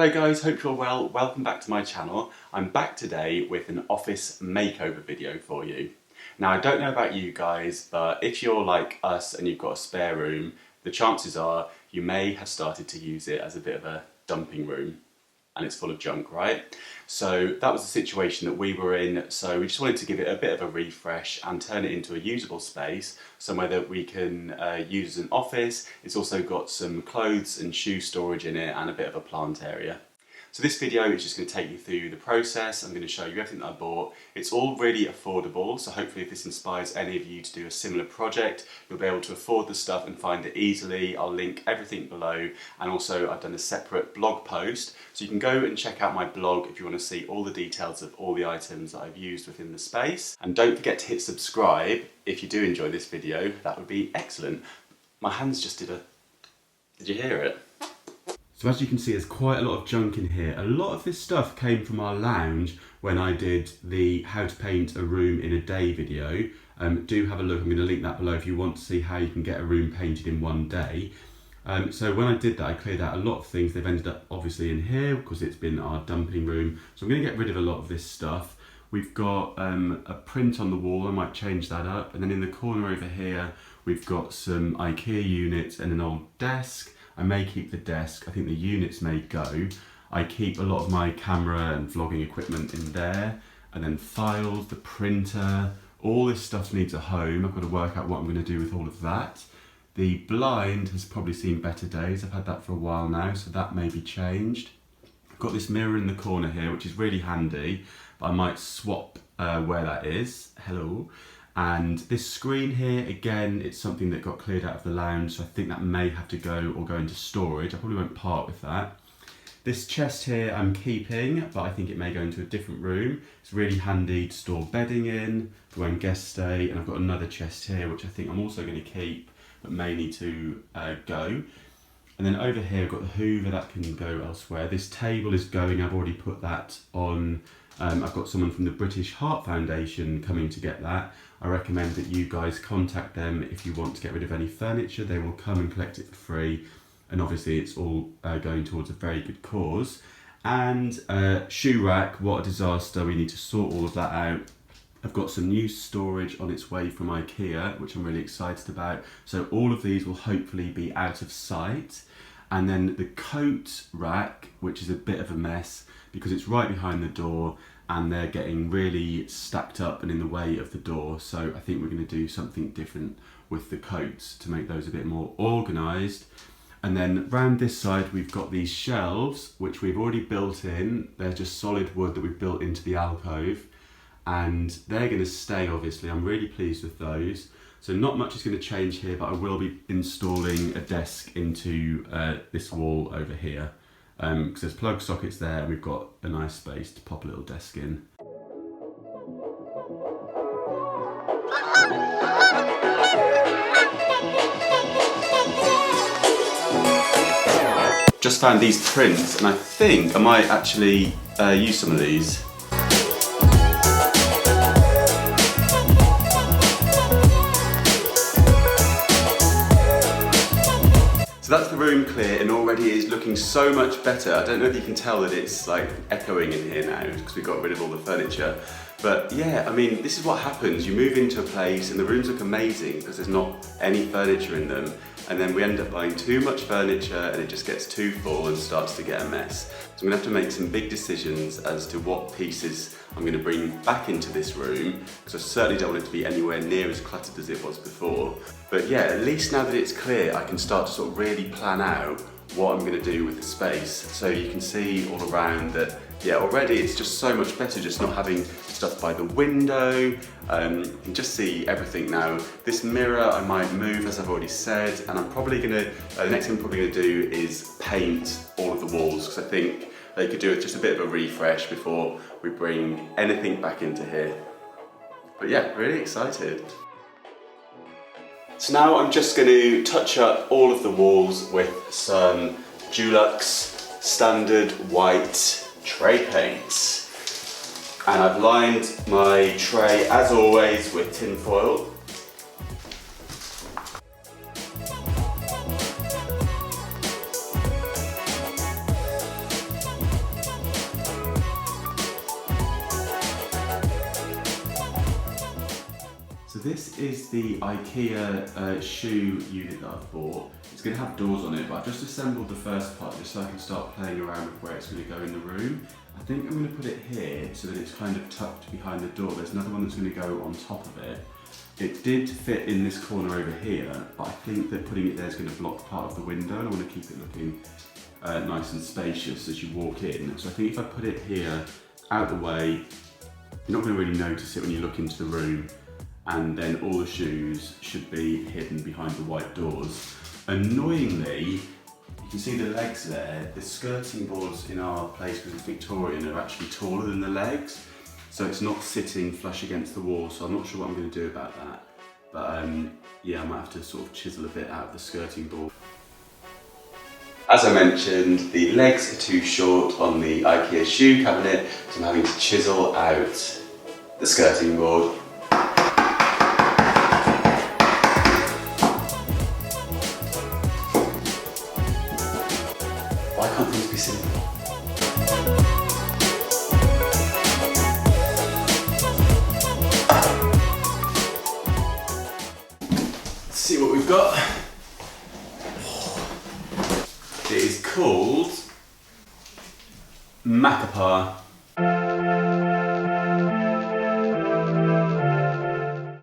Hello guys, hope you're well. Welcome back to my channel. I'm back today with an office makeover video for you. Now I don't know about you guys, but if you're like us and you've got a spare room, the chances are you may have started to use it as a bit of a dumping room. And it's full of junk, right? So that was the situation that we were in, so we just wanted to give it a bit of a refresh and turn it into a usable space, somewhere that we can use as an office. It's also got some clothes and shoe storage in it and a bit of a plant area. So this video is just going to take you through the process. I'm going to show you everything that I bought. It's all really affordable, so hopefully if this inspires any of you to do a similar project, you'll be able to afford the stuff and find it easily. I'll link everything below, and also I've done a separate blog post, so you can go and check out my blog if you want to see all the details of all the items that I've used within the space. And don't forget to hit subscribe if you do enjoy this video. That would be excellent. My hands just did you hear it? So as you can see, there's quite a lot of junk in here. A lot of this stuff came from our lounge when I did the how to paint a room in a day video. Do have a look, I'm going to link that below if you want to see how you can get a room painted in one day. So when I did that, I cleared out a lot of things. They've ended up obviously in here because it's been our dumping room. So I'm going to get rid of a lot of this stuff. We've got a print on the wall, I might change that up. And then in the corner over here, we've got some IKEA units and an old desk. I may keep the desk, I think the units may go. I keep a lot of my camera and vlogging equipment in there, and then files, the printer, all this stuff needs a home. I've got to work out what I'm going to do with all of that. The blind has probably seen better days, I've had that for a while now, so that may be changed. I've got this mirror in the corner here, which is really handy, but I might swap where that is. Hello. And this screen here, again, it's something that got cleared out of the lounge, so I think that may have to go or go into storage. I probably won't part with that. This chest here I'm keeping, but I think it may go into a different room. It's really handy to store bedding in for when guests stay, and I've got another chest here which I think I'm also going to keep, but may need to go. And then over here I've got the Hoover, that can go elsewhere. This table is going, I've already put that on. I've got someone from the British Heart Foundation coming to get that. I recommend that you guys contact them if you want to get rid of any furniture. They will come and collect it for free, and obviously it's all going towards a very good cause. And shoe rack, what a disaster, we need to sort all of that out. I've got some new storage on its way from IKEA, which I'm really excited about. So all of these will hopefully be out of sight. And then the coat rack, which is a bit of a mess because it's right behind the door and they're getting really stacked up and in the way of the door. So I think we're going to do something different with the coats to make those a bit more organised. And then round this side we've got these shelves which we've already built in. They're just solid wood that we've built into the alcove, and they're going to stay obviously. I'm really pleased with those. So not much is going to change here, but I will be installing a desk into this wall over here. Because there's plug sockets there and we've got a nice space to pop a little desk in. Just found these prints and I think I might actually use some of these. So that's the room clear, and already it is looking so much better. I don't know if you can tell that it's like echoing in here now because we got rid of all the furniture. But yeah, I mean, this is what happens. You move into a place and the rooms look amazing because there's not any furniture in them. And then we end up buying too much furniture and it just gets too full and starts to get a mess. So I'm gonna have to make some big decisions as to what pieces I'm gonna bring back into this room, because I certainly don't want it to be anywhere near as cluttered as it was before. But yeah, at least now that it's clear, I can start to sort of really plan out what I'm going to do with the space. So you can see all around that, yeah, already it's just so much better just not having stuff by the window. You can just see everything now. This mirror I might move, as I've already said, and I'm probably going to, the next thing I'm probably going to do is paint all of the walls, because I think they could do with just a bit of a refresh before we bring anything back into here. But yeah, really excited. So now I'm just going to touch up all of the walls with some Dulux standard white tray paints. And I've lined my tray, as always, with tin foil. this is the IKEA shoe unit that I've bought. It's going to have doors on it, but I've just assembled the first part just so I can start playing around with where it's going to go in the room. I think I'm going to put it here so that it's kind of tucked behind the door. There's another one that's going to go on top of it. It did fit in this corner over here, but I think that putting it there is going to block part of the window, and I want to keep it looking nice and spacious as you walk in. So I think if I put it here, out the way, you're not going to really notice it when you look into the room, and then all the shoes should be hidden behind the white doors. Annoyingly, you can see the legs there. The skirting boards in our place, because it's Victorian, are actually taller than the legs, so it's not sitting flush against the wall, so I'm not sure what I'm going to do about that. But yeah, I might have to sort of chisel a bit out of the skirting board. As I mentioned, the legs are too short on the IKEA shoe cabinet, so I'm having to chisel out the skirting board. Why can't things be simple? Let's see what we've got. It is called MAKEOVER.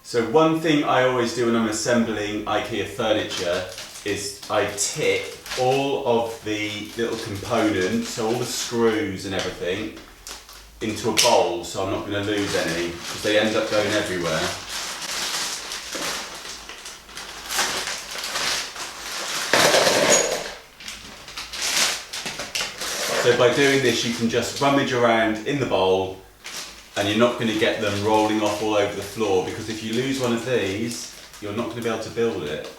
So one thing I always do when I'm assembling IKEA furniture is I tip all of the little components, so all the screws and everything, into a bowl, so I'm not going to lose any, because they end up going everywhere. So by doing this, you can just rummage around in the bowl, and you're not going to get them rolling off all over the floor, because if you lose one of these, you're not going to be able to build it.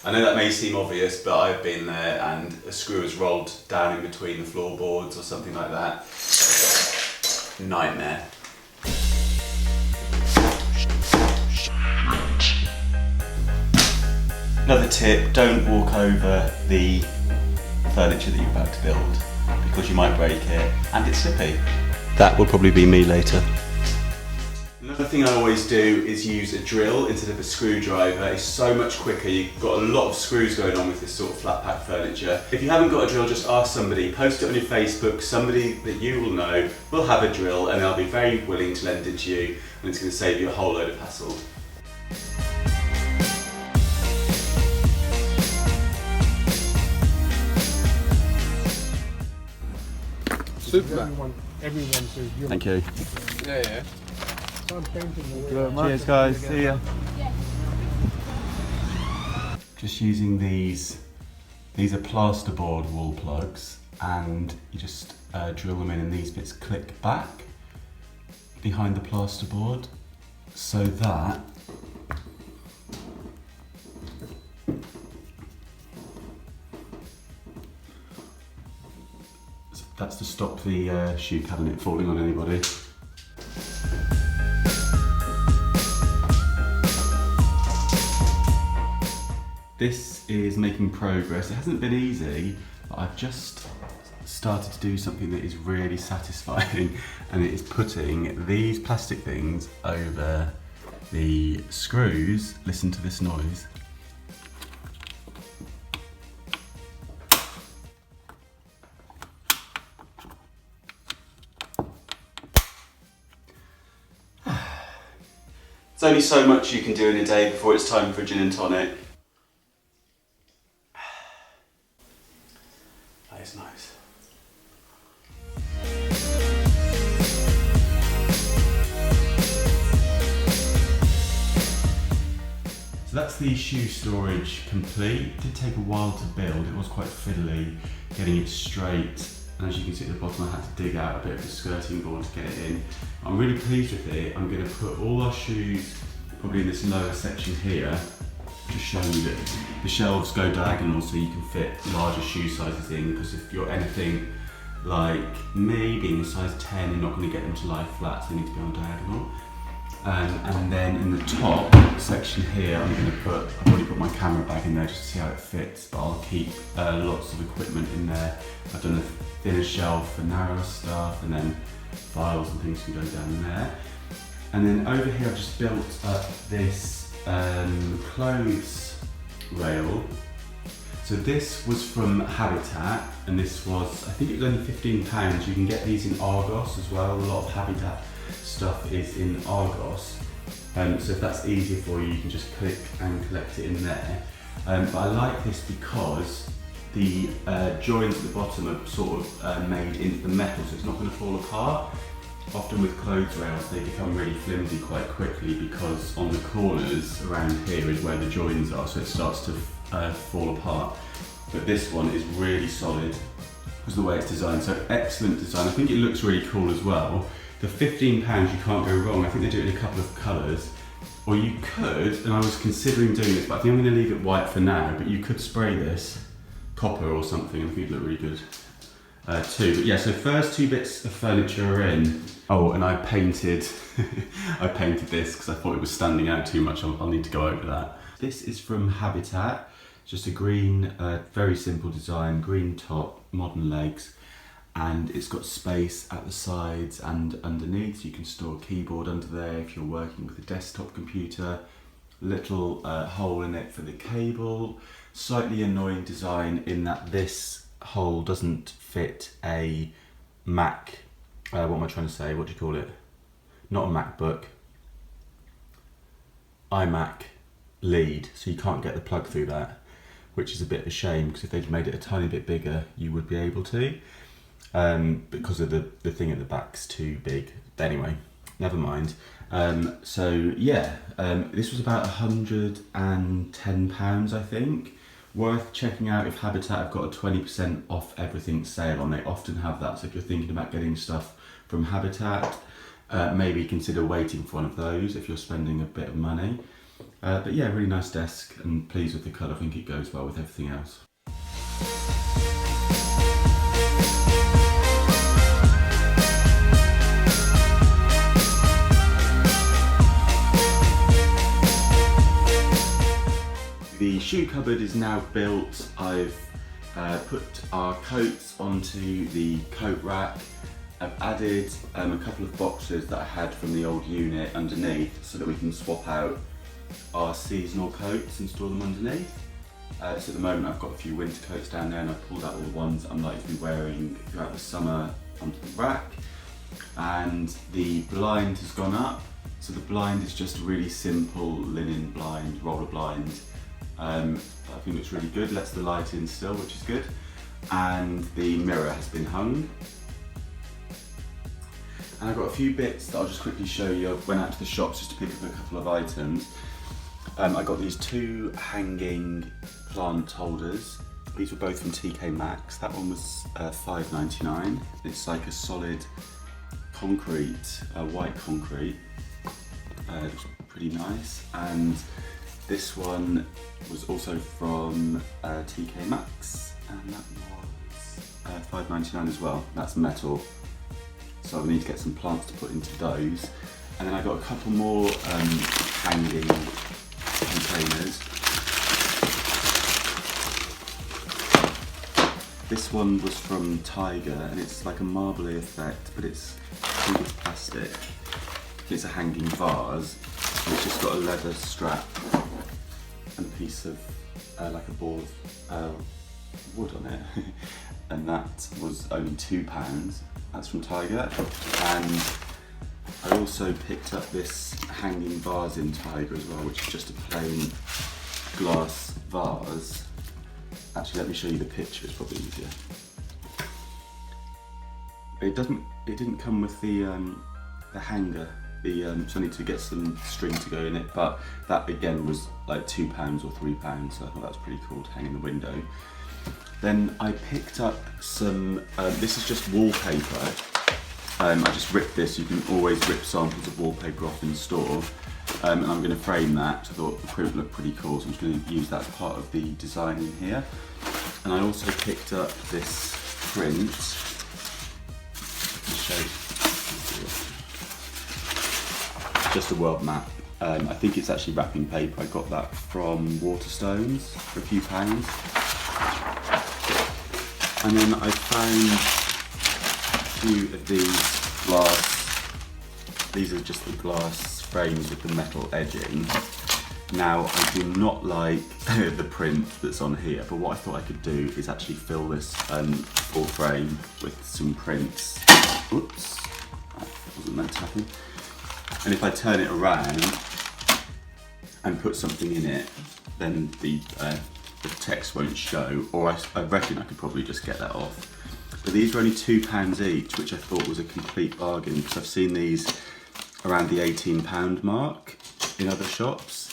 I know that may seem obvious, but I've been there and a screw has rolled down in between the floorboards or something like that. Nightmare. Another tip, don't walk over the furniture that you're about to build, because you might break it and it's slippy. That will probably be me later. Another thing I always do is use a drill instead of a screwdriver. It's so much quicker. You've got a lot of screws going on with this sort of flat pack furniture. If you haven't got a drill, just ask somebody, post it on your Facebook. Somebody that you will know will have a drill and they'll be very willing to lend it to you, and it's going to save you a whole load of hassle. Super. Everyone says you're. Thank you. Yeah. So I'm painting the way. Cheers guys, see ya. Just using these are plasterboard wall plugs, and you just drill them in, and these bits click back behind the plasterboard so that that's to stop the shoe cabinet falling on anybody. This is making progress. It hasn't been easy, but I've just started to do something that is really satisfying, and it is putting these plastic things over the screws. Listen to this noise. There's only so much you can do in a day before it's time for a gin and tonic. That is nice. So that's the shoe storage complete. It did take a while to build. It was quite fiddly getting it straight. And as you can see at the bottom, I had to dig out a bit of the skirting board to get it in. I'm really pleased with it. I'm going to put all our shoes probably in this lower section here, to show you that the shelves go diagonal so you can fit larger shoe sizes in, because if you're anything like me, being a size 10, you're not going to get them to lie flat, so they need to be on diagonal. And then in the top section here, I've already put my camera bag in there just to see how it fits, but I'll keep lots of equipment in there. I've done a thinner shelf for narrower stuff, and then files and things can go down there. And then over here I've just built up this clothes rail. So this was from Habitat, and this was, I think it was only £15. You can get these in Argos as well. A lot of Habitat stuff is in Argos. So if that's easier for you, you can just click and collect it in there. But I like this because the joins at the bottom are sort of made into the metal, so it's not going to fall apart. Often with clothes rails, they become really flimsy quite quickly because on the corners around here is where the joins are, so it starts to fall apart. But this one is really solid because of the way it's designed, so excellent design. I think it looks really cool as well. The £15, you can't go wrong. I think they do it in a couple of colours. Or you could, and I was considering doing this, but I think I'm going to leave it white for now, but you could spray this copper or something. I think it'd look really good too. But yeah, so first two bits of furniture are in. Oh, and I painted, I painted this because I thought it was standing out too much. I'll need to go over that. This is from Habitat. Just a green, very simple design, green top, modern legs. And it's got space at the sides and underneath, so you can store a keyboard under there if you're working with a desktop computer. Little hole in it for the cable. Slightly annoying design in that this hole doesn't fit a Mac, what am I trying to say, what do you call it? Not a MacBook, iMac lead, so you can't get the plug through that, which is a bit of a shame because if they'd made it a tiny bit bigger, you would be able to. Because of the thing at the back's too big. But anyway, never mind. So yeah, this was about £110, I think. Worth checking out if Habitat have got a 20% off everything sale on. They often have that, so if you're thinking about getting stuff from Habitat, maybe consider waiting for one of those if you're spending a bit of money. But yeah, really nice desk and pleased with the colour. I think it goes well with everything else. The shoe cupboard is now built. I've put our coats onto the coat rack. I've added a couple of boxes that I had from the old unit underneath so that we can swap out our seasonal coats and store them underneath. So at the moment I've got a few winter coats down there and I've pulled out all the ones I'm likely to be wearing throughout the summer onto the rack. And the blind has gone up. So the blind is just a really simple linen blind, roller blind. I think it's really good, lets the light in still, which is good. And the mirror has been hung. And I've got a few bits that I'll just quickly show you. I went out to the shops just to pick up a couple of items. I got these two hanging plant holders. These were both from TK Maxx. That one was £5.99. It's like a solid concrete, white concrete. It's pretty nice. And this one was also from TK Maxx, and that was £5.99 as well. That's metal, so I need to get some plants to put into those. And then I got a couple more hanging containers. This one was from Tiger, and it's like a marbly effect, but it's plastic. It's a hanging vase, and it's just got a leather strap and a piece of like a ball of wood on it. And that was only £2. That's from Tiger. And I also picked up this hanging vase in Tiger as well, which is just a plain glass vase. Actually, let me show you the picture, it's probably easier. It didn't come with the hanger. So I need to get some string to go in it, but that again was like £2 or £3, so I thought that was pretty cool to hang in the window. Then I picked up some, this is just wallpaper. I just ripped this. You can always rip samples of wallpaper off in store. And I'm going to frame that, so I thought the print looked pretty cool, so I'm just going to use that as part of the design in here. And I also picked up this print. Just a world map. I think it's actually wrapping paper. I got that from Waterstones for a few pounds. And then I found a few of these glass These are just the glass frames with the metal edging. Now, I do not like the print that's on here, but what I thought I could do is actually fill this full frame with some prints. Oops, that wasn't meant to happen. And if I turn it around and put something in it, then the text won't show, or I reckon I could probably just get that off. But these are only £2 each, which I thought was a complete bargain, because I've seen these around the £18 mark in other shops.